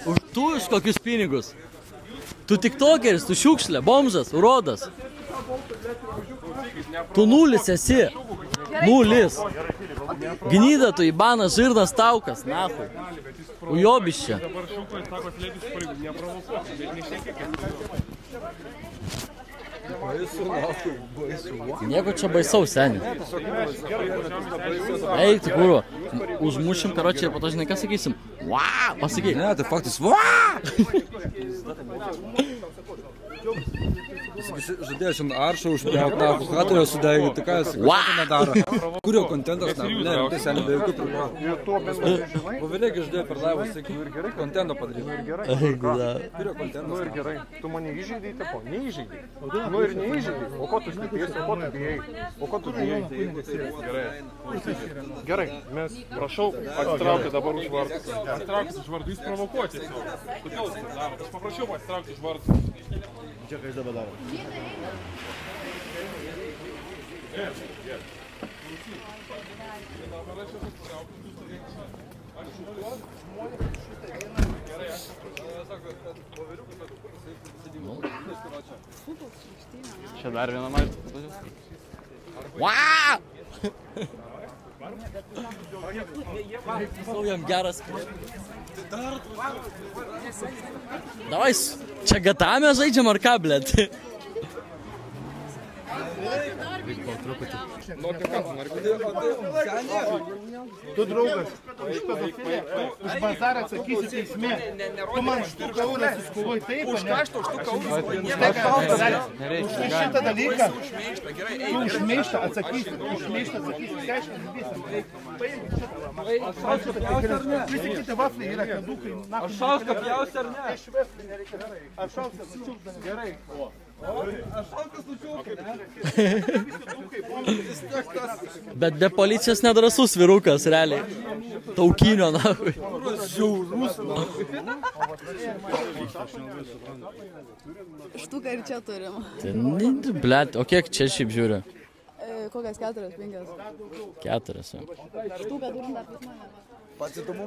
Už tu iš kokius pinigus? Tu tiktokeris, tu šiukšlė, bomžas, urodas. Tu nulis esi. Nulis. Gnyda tu, Ibanas, žirnas, taukas, nahui. Ujobiščia. Nieko čia baisaus, seni. Eik, tu kūro. Užmušim, karočiai, ir po to žinai, ką sakysim? Vaa! Pasakyk. Ne, tai faktas. Vaa! Žadėjo šiandien aršą užpjaut, na, kukatorio sudegė, tai ką jis nedaro. Kurio kontentas, ne, tai seniai be jokių problemų. Pavilėgi žadėjo per laivą, sakyk, kontento padaryti. Kurio kontentas? Nu ir gerai, tu mane įžeidai, tipo, neįžeidai. Nu ir neįžeidai, o ko tu slėpėsi, o ko tu bijai, o ko tu bijai. Gerai, mes, prašau, atsitraukti dabar už vartus. Atsitraukti už vartus, jūs provokuoti. Kodėl jūs tai darote? Aš paprašiau atsitraukti už vartus. Čia ką jis dabar daro? Čia dar vieną maitą. Vaa! Jam geras. Davai, čia gatame žaidžiam ar ką, blėt? Tu draugas, už pedofiliją, už bazarą atsakysi teisme. Tu man štuką eurą suskuvoji taip, ne? Už ką aš tau štuką eurą? Už šitą dalyką? Tu už meištą atsakysi, už meištą atsakysi, skaiškai visam. Paimk šitą. Visi kiti vafliai yra kadukai. Ar šauską pjausi ar ne? Ar šauską sučiūpdami? Gerai. Ar šauską sučiūpdami? Bet be policijos nedrasus vyrukas, realiai. Taukinio, nahui. Žiaurus, Štuką ir čia turim. Blet, o kiek čia šiaip žiūriu? Kokias 4, 5? 4. Štuką turim dar pas mane.